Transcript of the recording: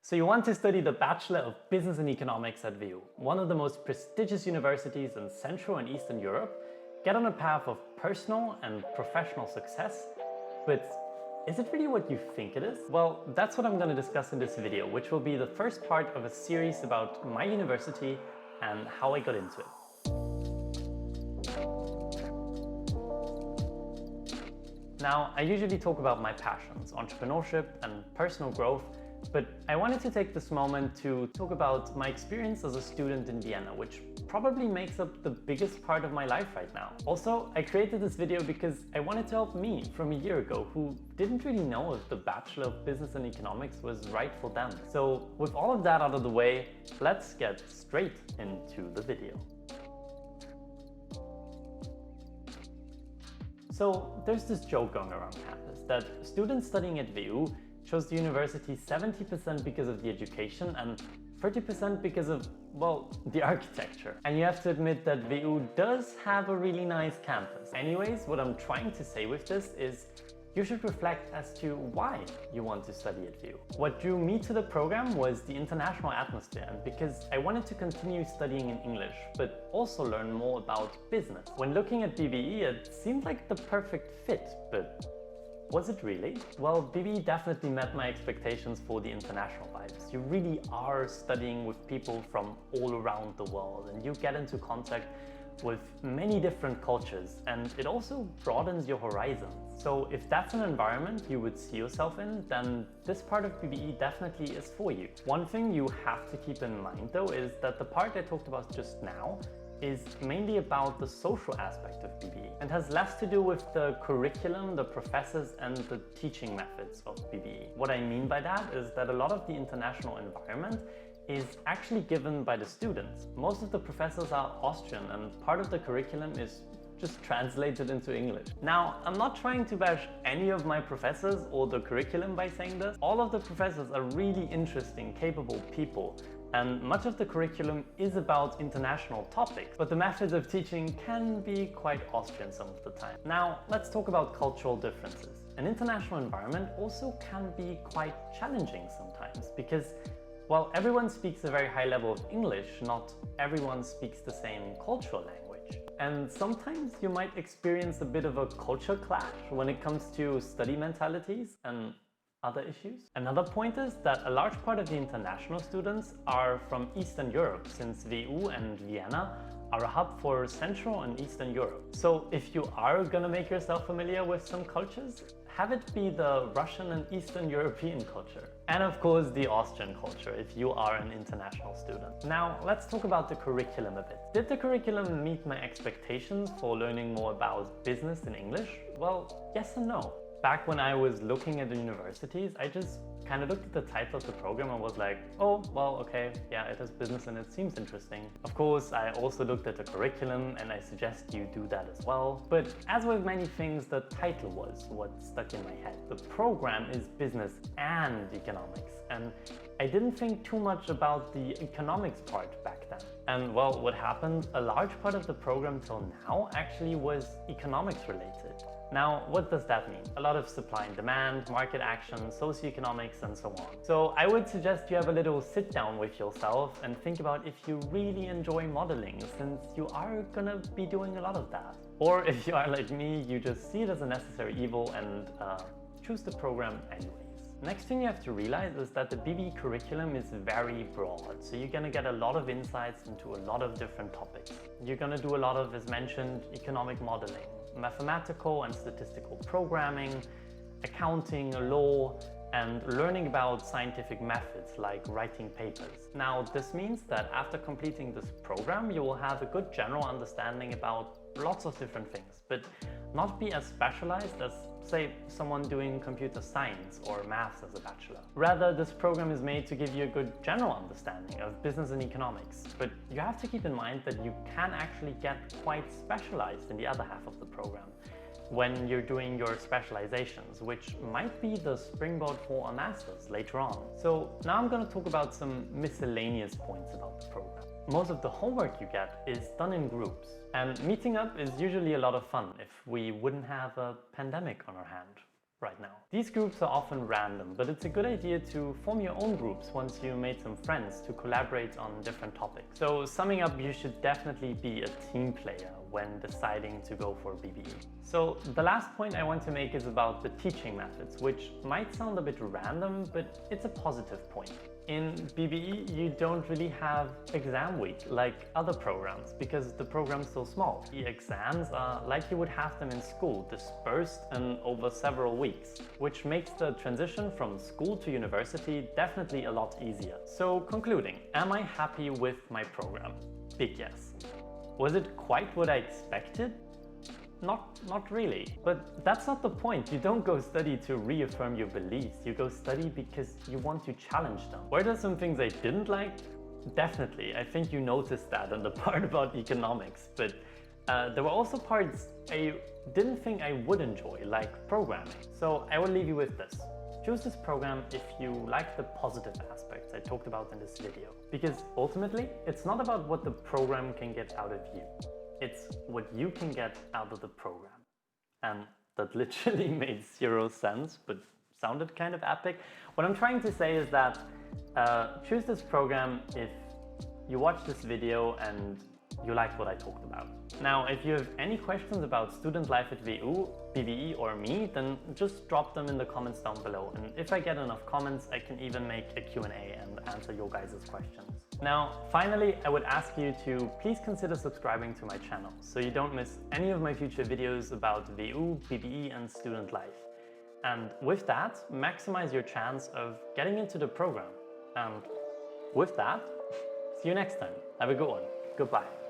So you want to study the Bachelor of Business and Economics at WU, one of the most prestigious universities in Central and Eastern Europe, get on a path of personal and professional success, but is it really what you think it is? Well, that's what I'm going to discuss in this video, which will be the first part of a series about my university and how I got into it. Now, I usually talk about my passions, entrepreneurship and personal growth, but I wanted to take this moment to talk about my experience as a student in Vienna, which probably makes up the biggest part of my life right now. Also, I created this video because I wanted to help me from a year ago who didn't really know if the Bachelor of Business and Economics was right for them. So with all of that out of the way, let's get straight into the video. So there's this joke going around campus that students studying at WU chose the university 70% because of the education and 30% because of, well, the architecture. And you have to admit that WU does have a really nice campus. Anyways, what I'm trying to say with this is you should reflect as to why you want to study at WU. What drew me to the program was the international atmosphere, and because I wanted to continue studying in English, but also learn more about business. When looking at BBE, it seemed like the perfect fit, but was it really? Well, BBE definitely met my expectations for the international vibes. You really are studying with people from all around the world, and you get into contact with many different cultures, and it also broadens your horizons. So if that's an environment you would see yourself in, then this part of BBE definitely is for you. One thing you have to keep in mind though is that the part I talked about just now is mainly about the social aspect of BBE and has less to do with the curriculum, the professors and the teaching methods of BBE. What I mean by that is that a lot of the international environment is actually given by the students. Most of the professors are Austrian and part of the curriculum is just translated into English. Now, I'm not trying to bash any of my professors or the curriculum by saying this. All of the professors are really interesting, capable people, and much of the curriculum is about international topics, but the methods of teaching can be quite Austrian some of the time. Now, let's talk about cultural differences. An international environment also can be quite challenging sometimes because while everyone speaks a very high level of English, not everyone speaks the same cultural language. And sometimes you might experience a bit of a culture clash when it comes to study mentalities and other issues. Another point is that a large part of the international students are from Eastern Europe, since WU and Vienna are a hub for Central and Eastern Europe. So if you are gonna make yourself familiar with some cultures, have it be the Russian and Eastern European culture. And of course the Austrian culture if you are an international student. Now let's talk about the curriculum a bit. Did the curriculum meet my expectations for learning more about business in English? Well, yes and no. Back when I was looking at the universities, I just kind of looked at the title of the program and was like, oh, well, okay, yeah, it has business and it seems interesting. Of course, I also looked at the curriculum and I suggest you do that as well. But as with many things, the title was what stuck in my head. The program is business and economics, and I didn't think too much about the economics part back then. And well, what happened? A large part of the program till now actually was economics related. Now, what does that mean? A lot of supply and demand, market action, socioeconomics, and so on. So I would suggest you have a little sit down with yourself and think about if you really enjoy modeling, since you are gonna be doing a lot of that. Or if you are like me, you just see it as a necessary evil and choose the program anyways. Next thing you have to realize is that the BBE curriculum is very broad, so you're gonna get a lot of insights into a lot of different topics. You're gonna do a lot of, as mentioned, economic modeling, mathematical and statistical programming, accounting, law, and learning about scientific methods like writing papers. Now, this means that after completing this program, you will have a good general understanding about lots of different things, but not be as specialized as, say, someone doing computer science or maths as a bachelor. Rather, this program is made to give you a good general understanding of business and economics, but you have to keep in mind that you can actually get quite specialized in the other half of the program when you're doing your specializations, which might be the springboard for a master's later on. So now I'm going to talk about some miscellaneous points about the program. Most of the homework you get is done in groups, and meeting up is usually a lot of fun if we wouldn't have a pandemic on our hand. right now. These groups are often random, but it's a good idea to form your own groups once you made some friends to collaborate on different topics. So summing up, you should definitely be a team player when deciding to go for BBE. So the last point I want to make is about the teaching methods, which might sound a bit random, but it's a positive point. In BBE, you don't really have exam week like other programs because the program's so small. The exams are like you would have them in school, dispersed and over several weeks, which makes the transition from school to university definitely a lot easier. So concluding, am I happy with my program? Big yes. Was it quite what I expected? Not really. But that's not the point. You don't go study to reaffirm your beliefs. You go study because you want to challenge them. Were there some things I didn't like? Definitely. I think you noticed that in the part about economics. But there were also parts I didn't think I would enjoy, like programming. So I will leave you with this. Choose this program if you like the positive aspects I talked about in this video. Because ultimately, it's not about what the program can get out of you. It's what you can get out of the program. And that literally made 0 sense, but sounded kind of epic. What I'm trying to say is that choose this program if you watch this video and you liked what I talked about. Now, if you have any questions about student life at WU, BBE or me, then just drop them in the comments down below. And if I get enough comments, I can even make a Q&A and answer your guys' questions. Now, finally, I would ask you to please consider subscribing to my channel so you don't miss any of my future videos about WU, BBE and student life. And with that, maximize your chance of getting into the program. And with that, see you next time. Have a good one. Goodbye.